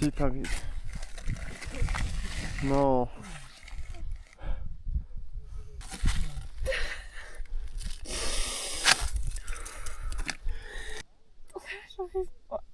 Si t'arrives. Non. J'arrive pas.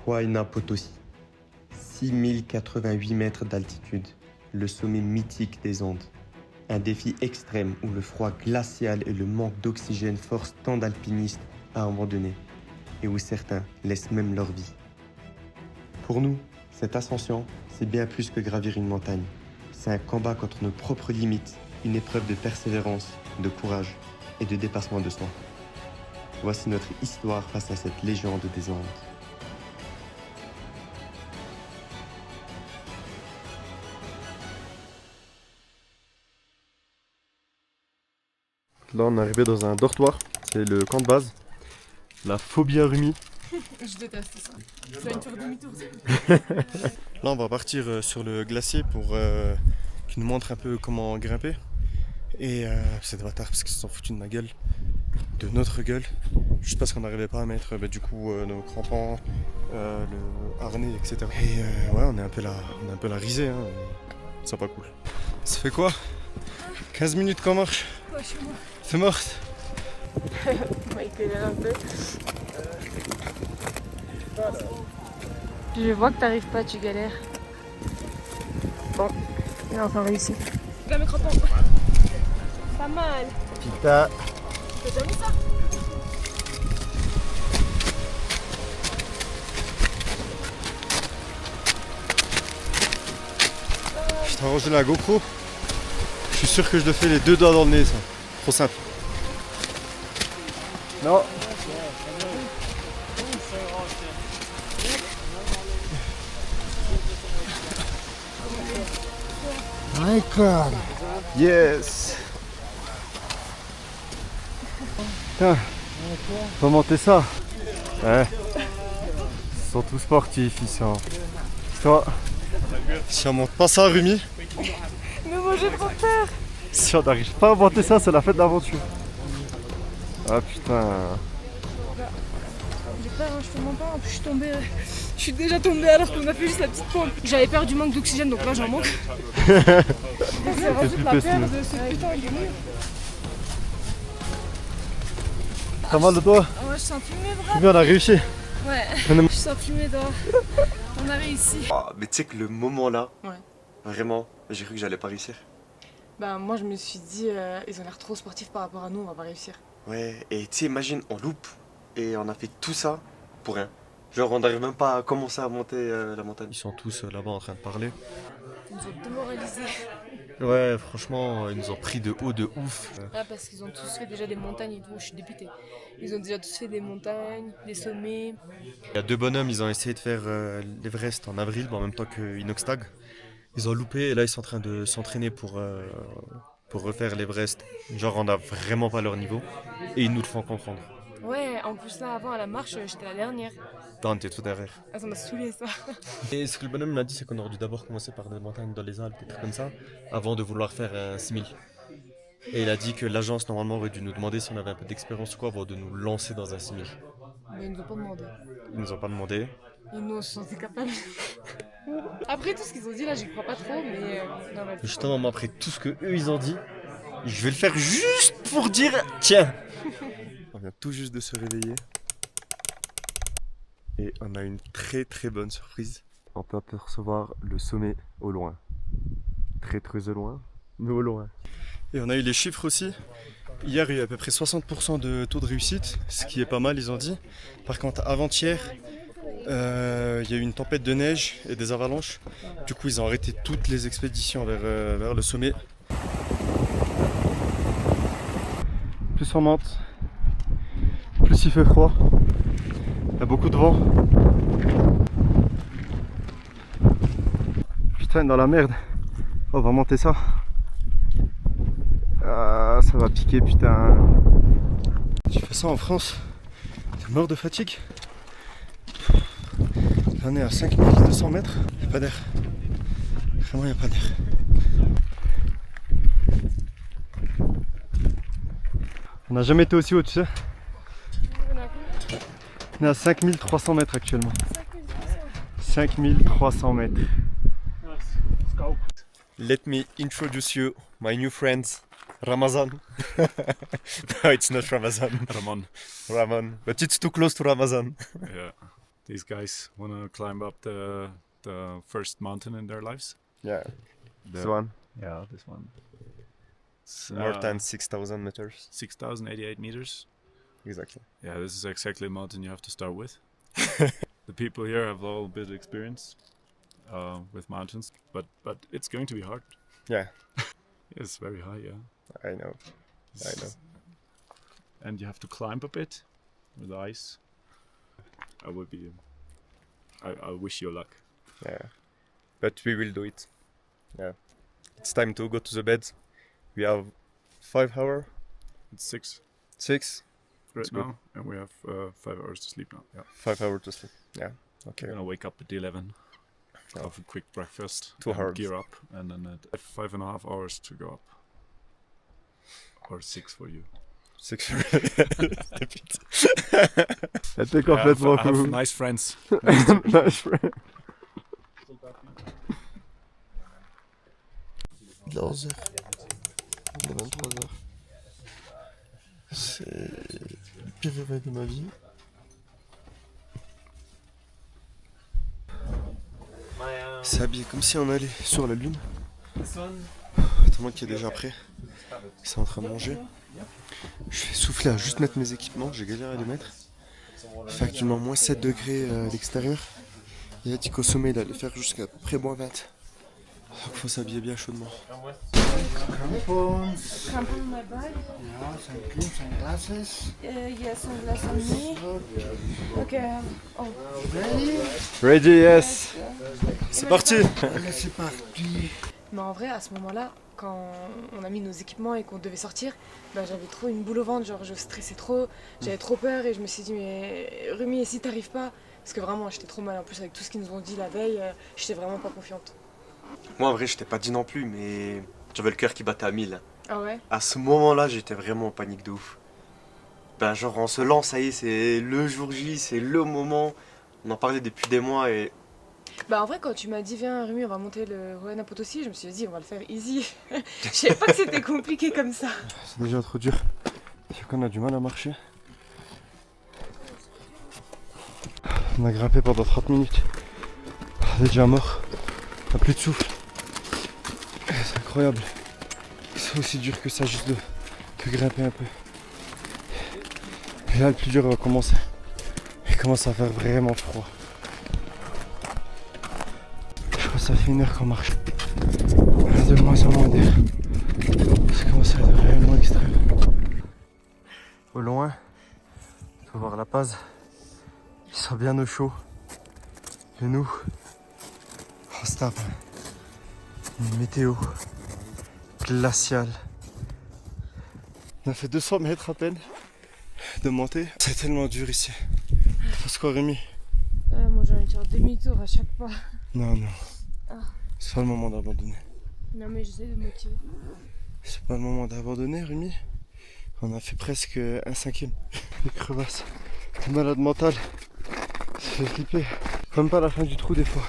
Huayna Potosí, 6088 mètres d'altitude, le sommet mythique des Andes. Un défi extrême où le froid glacial et le manque d'oxygène forcent tant d'alpinistes à abandonner et où certains laissent même leur vie. Pour nous, cette ascension, c'est bien plus que gravir une montagne. C'est un combat contre nos propres limites, une épreuve de persévérance, de courage et de dépassement de soi. Voici notre histoire face à cette légende des Andes. Là, on est arrivé dans un dortoir. C'est le camp de base. La phobie à Rumi. Je déteste ça. C'est une tour demi-tour. Là, on va partir sur le glacier pour qu'il nous montre un peu comment grimper. Et c'est des bâtards parce qu'ils se sont foutus de ma gueule, de notre gueule, juste parce qu'on n'arrivait pas à mettre du coup nos crampons, le harnais, etc. Et ouais, on est un peu la risée, hein. C'est pas cool. Ça fait quoi 15 minutes qu'on marche. Ouais, chez moi. C'est morte. Michael un peu. Je vois que t'arrives pas, tu galères. Bon, il a enfin réussi. Regarde mes crampons. Pas mal. Pita. T'as déjà vu ça? Je t'ai rangé la GoPro. Je suis sûr que je le fais les deux doigts dans le nez, ça. Trop simple. Non. Michael. Yes. Putain. Faut monter ça. Ouais. Ils sont tous sportifs ici. Toi. Si on monte pas ça, Rumi. Mais moi j'ai pas peur. Si on n'arrive pas à monter ça, c'est la fête d'aventure. Ah putain. J'ai peur, hein, je te mens pas. En plus, je suis tombée. Je suis déjà tombée alors qu'on a fait juste la petite pompe. J'avais peur du manque d'oxygène, donc là j'en manque. C'est rajoute la peur de ce putain de mur. T'as mal de toi? Ah ouais, je sens plus mes bras. C'est bien, on a réussi. Ouais, je sens plus mes doigts. On a réussi. Oh, mais tu sais que le moment là, Ouais. vraiment, j'ai cru que j'allais pas réussir. Bah moi je me suis dit, ils ont l'air trop sportifs par rapport à nous, on va pas réussir. Ouais, et tu sais, imagine, on loupe et on a fait tout ça pour rien. Genre, on n'arrive même pas à commencer à monter la montagne. Ils sont tous là-bas en train de parler. Ils nous ont démoralisés. Ouais, franchement, ils nous ont pris de haut de ouf. Ah, parce qu'ils ont tous fait déjà des montagnes et tout, je suis dépitée. Ils ont déjà tous fait des montagnes, des sommets. Il y a deux bonhommes, ils ont essayé de faire l'Everest en avril, en même temps que Inoxtag. Ils ont loupé et là ils sont en train de s'entraîner pour refaire l'Everest. Genre on n'a vraiment pas leur niveau et ils nous le font comprendre. Ouais, en plus là avant à la marche, j'étais la dernière. Putain, t'es tout derrière. Ah, ça m'a saoulé ça. Et ce que le bonhomme m'a dit, c'est qu'on aurait dû d'abord commencer par des montagnes dans les Alpes, des trucs comme ça, avant de vouloir faire un 6000. Et il a dit que l'agence normalement aurait dû nous demander si on avait un peu d'expérience ou quoi avant de nous lancer dans un 6000. Mais ils nous ont pas demandé. Ils nous ont pas demandé. Ils nous sont capables. Après tout ce qu'ils ont dit là, j'y crois pas trop, mais non, mais... Justement, moi, après tout ce que eux ils ont dit, je vais le faire juste pour dire tiens. On vient tout juste de se réveiller. Et on a une très très bonne surprise. On peut apercevoir le sommet au loin. Très très au loin, mais au loin. Et on a eu les chiffres aussi. Hier, il y a eu à peu près 60% de taux de réussite, ce qui est pas mal, ils ont dit. Par contre, avant-hier, il y a eu une tempête de neige et des avalanches. Du coup, ils ont arrêté toutes les expéditions vers le sommet. Plus on monte, plus il fait froid. Il y a beaucoup de vent. Putain, dans la merde. On va monter ça. Ah, ça va piquer, putain. Tu fais ça en France, t'es mort de fatigue. Là, on est à 5200 mètres. Y'a pas d'air. Vraiment, y'a pas d'air. On n'a jamais été aussi haut, tu sais. On est à 5300 mètres actuellement. 5300 mètres. Let me introduce you, my new friends, Ramazan. No, it's not Ramazan. Ramon. But it's too close to Ramazan. Yeah, these guys want to climb up the first mountain in their lives. Yeah, this one. Yeah, this one. It's, More than 6,000 meters. 6,088 meters. Exactly. Yeah, this is exactly the mountain you have to start with. The people here have all a bit of experience with mountains, but it's going to be hard. Yeah, It's very high, yeah. I know. I know. And you have to climb a bit with ice. I wish you luck. Yeah, but we will do it. Yeah, it's time to go to the bed. We have 5 hours, It's 6 6, right That's good. now, and we have 5 hours to sleep now. Yeah. 5 hours to sleep. Yeah, okay. We're gonna wake up at 11. Oh. Have a quick breakfast. 2 and hours. Gear up, and then at 5.5 hours to go up. Or 6 for you. 6. C'était complètement I have fou. nice friends. Nice friend. Il est 11h. Il est 23h. C'est le pire réveil de ma vie. C'est habillé comme si on allait sur la lune. Tout le monde qui est déjà prêt. C'est en train de manger. Je vais souffler à juste mettre mes équipements, j'ai galéré à les mettre. Il fait actuellement moins 7 degrés à l'extérieur. Il a dit qu'au sommet il allait faire jusqu'à peu près moins 20. Donc il faut s'habiller bien chaudement. Crampon on my bag. Yes, sunglasses on me. Okay. Oh. Ready, yes. C'est parti. C'est parti. Mais en vrai, à ce moment-là, quand on a mis nos équipements et qu'on devait sortir, bah, j'avais trop une boule au ventre, genre je stressais trop, j'avais trop peur et je me suis dit mais Rumi, et si t'arrives pas? Parce que vraiment j'étais trop mal, en plus avec tout ce qu'ils nous ont dit la veille, j'étais vraiment pas confiante. Moi, en vrai, je t'ai pas dit non plus, mais j'avais le cœur qui battait à 1000. Ah ouais? À ce moment-là, j'étais vraiment en panique de ouf. Ben, genre, on se lance, ça y est, c'est le jour J, c'est le moment. On en parlait depuis des mois et Bah en vrai quand tu m'as dit viens Rumi on va monter le Rohan à Potosi, je me suis dit on va le faire easy. Je savais pas que c'était compliqué comme ça. C'est déjà trop dur. C'est qu'on a du mal à marcher. On a grimpé pendant 30 minutes. On est déjà mort. On n'a plus de souffle. C'est incroyable. C'est aussi dur que ça juste de grimper un peu. Et là le plus dur va commencer. Il commence à faire vraiment froid. Je crois que ça fait 1 heure qu'on marche. On a de moins en moins d'air. Ça commence à être vraiment extrême. Au loin, on peut voir la Paz. Il sent bien au chaud. Et nous, on se tape une météo glaciale. On a fait 200 mètres à peine de montée. C'est tellement dur ici. Parce qu'on Rémi. Moi j'ai envie de faire demi-tour à chaque pas. Non, non. Ah. C'est pas le moment d'abandonner. Non mais j'essaie de me motiver. C'est pas le moment d'abandonner, Rémi. On a fait presque 1/5. Les crevasses. T'es malade mental. Ça fait flipper. Même pas à la fin du trou des fois.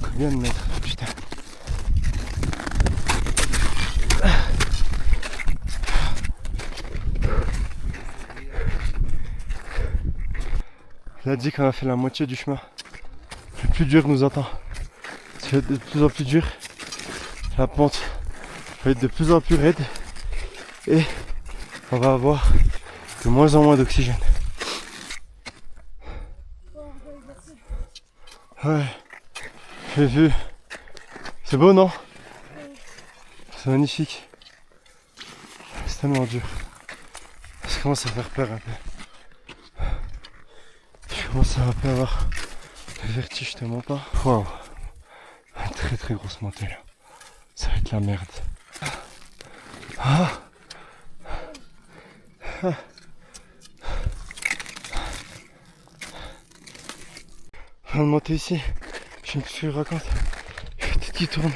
Combien de mètres, putain. Il a dit qu'on a fait la moitié du chemin. Le plus dur nous attend. Ça va être de plus en plus dur. La pente va être de plus en plus raide. Et on va avoir de moins en moins d'oxygène. Ouais, j'ai vu. C'est beau, non? C'est magnifique. C'est tellement dur. Ça commence à faire peur un peu. Je commence à un peu avoir le vertige, tellement pas. Waouh. Une très très grosse montée là. Ça va être la merde. Ah. Ah. On va monter ici. Je me suis raconte. Il y a tout qui tourne.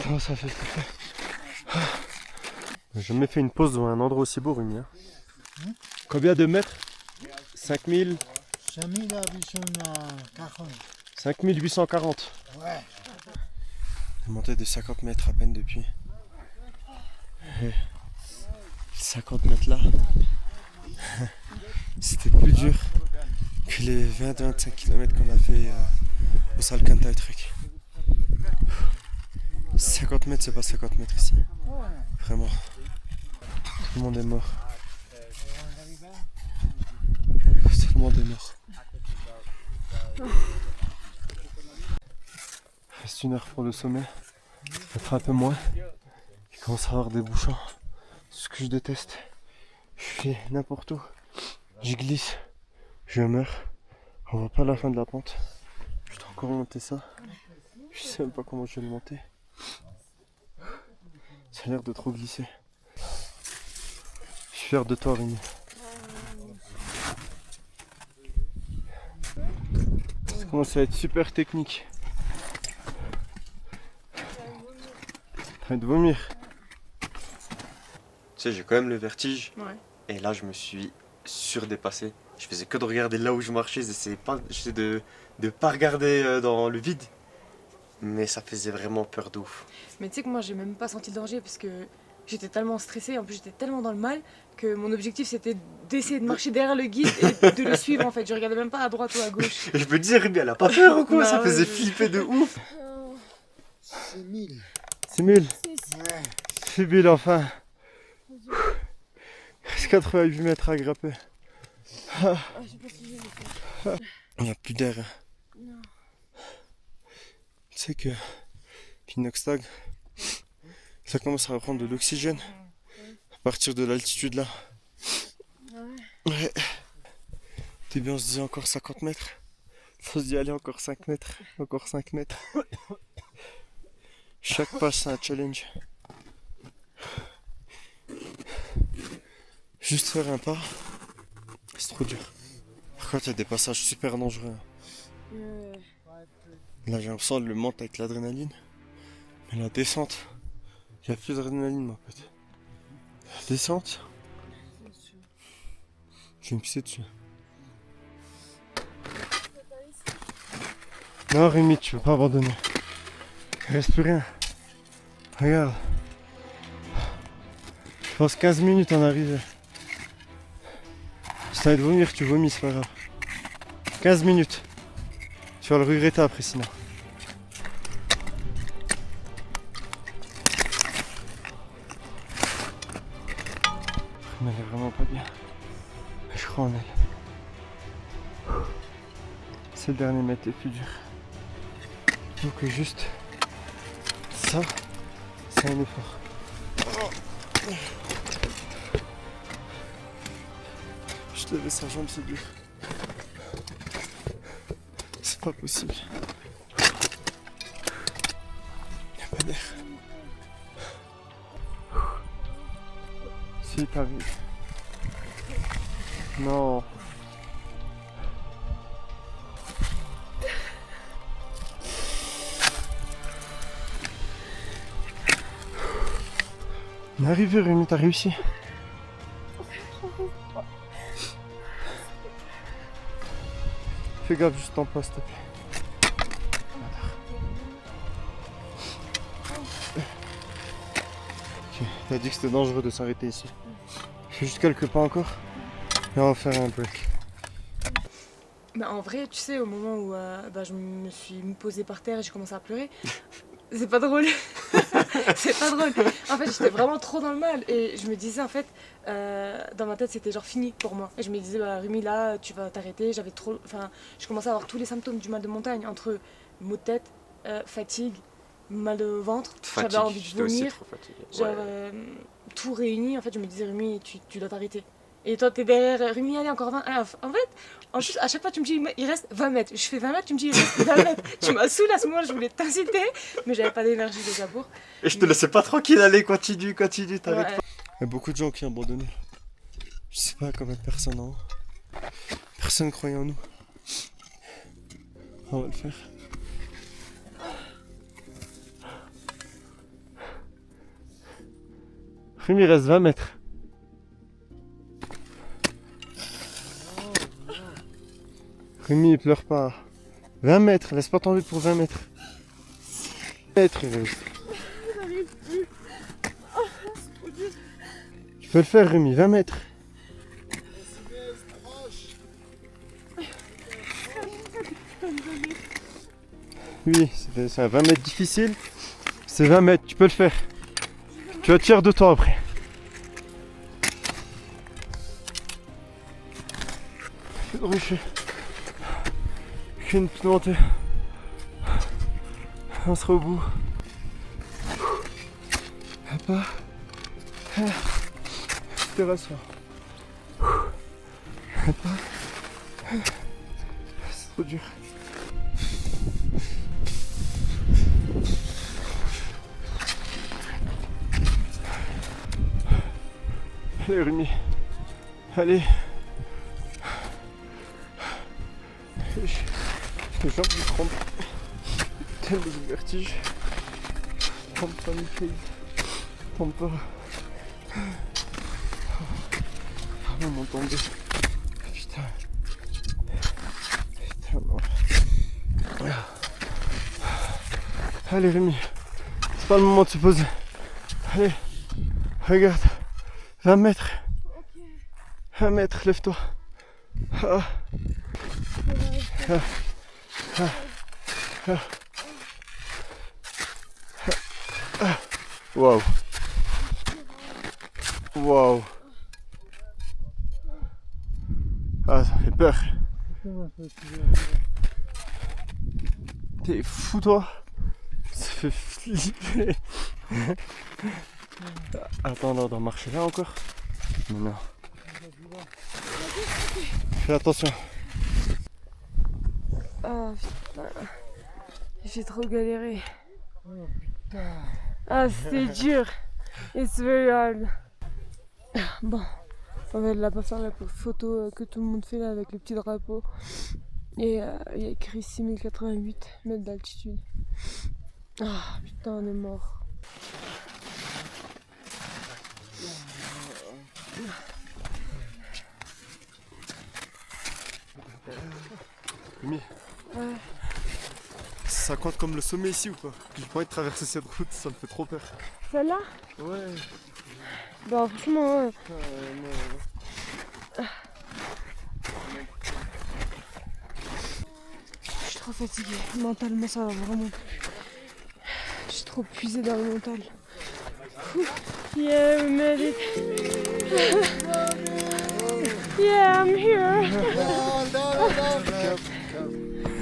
Comment ça fait flipper. Ah. J'ai jamais fait une pause dans un endroit aussi beau, Rumi. Hein. Combien de mètres? 5000. 5840. Ouais. J'ai monté de 50 mètres à peine depuis. Et 50 mètres là, c'était plus dur que les 20-25 km qu'on a fait au Salcantay truc. 50 mètres, c'est pas 50 mètres ici. Vraiment. Tout le monde est mort. Tout le monde est mort. Il reste 1 heure pour le sommet. Peut-être un peu moins. Il commence à avoir des bouchons. Ce que je déteste. Je fais n'importe où. Je glisse. Je meurs. On voit pas la fin de la pente. Je dois encore monter ça. Je sais même pas comment je vais le monter. Ça a l'air de trop glisser. Je suis fier de toi, Rémi. Ça commence à être super technique. En train de vomir. Tu sais, j'ai quand même le vertige. Ouais. Et là, je me suis surdépassé. Je faisais que de regarder là où je marchais. J'essayais de pas regarder dans le vide. Mais ça faisait vraiment peur de ouf. Mais tu sais que moi j'ai même pas senti le danger parce que j'étais tellement stressée, en plus j'étais tellement dans le mal que mon objectif c'était d'essayer de marcher derrière le guide et de le suivre en fait. Je regardais même pas à droite ou à gauche. Et je me disais, Ruby, elle a pas peur ou quoi? Bah Ça ouais, faisait je- flipper de ouf. C'est 1000. 6000. Ouais. 6000 enfin. Il reste 88 mètres à grimper. Il n'y a plus d'air. Tu sais que l'inoxtag, ça commence à reprendre de l'oxygène à partir de l'altitude là. Ouais. Au début on se disait encore 50 mètres. On se dit allez encore 5 mètres, encore 5 mètres. Chaque pas c'est un challenge. Juste faire un pas, c'est trop dur. Par contre il y a des passages super dangereux. Là j'ai l'impression de le monter avec l'adrénaline. Mais la descente, il n'y a plus d'adrénaline mon pote. La descente, je vais me pisser dessus. Non Rémi, tu peux pas abandonner. Il reste plus rien. Regarde. Je pense 15 minutes en arrivée. Si t'as envie de vomir, tu vomis, c'est pas grave. 15 minutes. Tu vas le regretter après sinon. On est vraiment pas bien. Je crois en elle. C'est le dernier mètre le plus dur. Donc juste ça, c'est un effort. Je lever sa jambe, c'est dur. C'est pas possible. Y'a pas d'air. Si, t'arrives. Non. On est arrivé, Rémi, t'as réussi. Fais gaffe juste en pas, s'il te plaît. Ok, t'as dit que c'était dangereux de s'arrêter ici. Fais juste quelques pas encore et on va faire un break. Bah, en vrai, tu sais, au moment où je me suis posée par terre et j'ai commencé à pleurer, c'est pas drôle. C'est pas drôle. En fait, j'étais vraiment trop dans le mal et je me disais en fait, dans ma tête, c'était genre fini pour moi. Et je me disais, bah, Rémi, là, tu vas t'arrêter. Je commençais à avoir tous les symptômes du mal de montagne entre maux de tête, fatigue, mal au ventre, Fatigue, j'avais envie de j'étais aussi vomir. trop fatigué. Genre, tout réuni, en fait, je me disais, Rumi, tu dois t'arrêter. Et toi, t'es derrière, Rumi, allez, encore 20. Ah, en fait, en plus, à chaque fois, tu me dis, il reste 20 mètres. Je fais 20 mètres, tu me dis, il reste 20 mètres. Tu m'as saoulé à ce moment-là, je voulais t'inciter, mais j'avais pas d'énergie déjà pour. Et je te laissais pas tranquille, allez, continue, t'arrêtes Ouais. pas. Il y a beaucoup de gens qui ont abandonné. Je sais pas combien de personnes en haut. Personne ne croyait en nous. On va le faire. Rumi, il reste 20 mètres. Rumi, il pleure pas. 20 mètres, laisse pas tomber pour 20 mètres. 20 mètres, il reste. Tu peux le faire, Rumi, 20 mètres. Oui, c'est un 20 mètres difficile. C'est 20 mètres, tu peux le faire. Tu vas te fier de toi après. Rucher. Qu'une petite montée. On sera au bout. Pas. Respiration. Pas. C'est trop dur. Allez, Rumi. Allez. Les jambes me tremblent. Tellement de vertige. Tremble pas, Michael. Tremble pas. Ah, maman tombée. Putain. Putain, non. Allez, Rémi. C'est pas le moment de se poser. Allez. Regarde. 20 mètres. 20 mètres, lève-toi. Ah. Ah. Ah. Ah. Ah. Waouh. Waouh. Ah, ça fait peur. T'es fou, toi? Ça fait flipper. Attends, on doit marcher là encore? Mais non. Fais attention. Ah putain. J'ai trop galéré. Ah, c'était dur. It's very hard. Bon, on va là-bas faire la photo que tout le monde fait là avec le petit drapeau. Et il y a écrit 6088 mètres d'altitude. Ah putain, on est mort. Mimi. Ouais. Ça compte comme le sommet ici ou pas? J'ai pas envie de traverser cette route, ça me fait trop peur. Celle-là? Ouais. Bah franchement, ouais. Je suis trop fatiguée. Mentalement, ça va vraiment plus. Je suis trop puisée dans le mental. Yeah, we made it. Yeah, I'm here.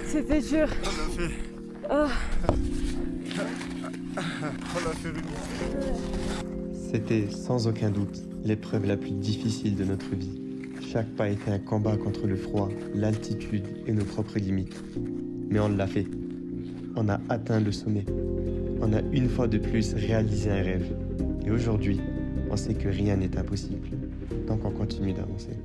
C'était dur. On l'a fait. Ah. On l'a fait, Rémi. C'était sans aucun doute l'épreuve la plus difficile de notre vie. Chaque pas était un combat contre le froid, l'altitude et nos propres limites. Mais on l'a fait. On a atteint le sommet. On a une fois de plus réalisé un rêve. Et aujourd'hui, on sait que rien n'est impossible, tant qu'on continue d'avancer.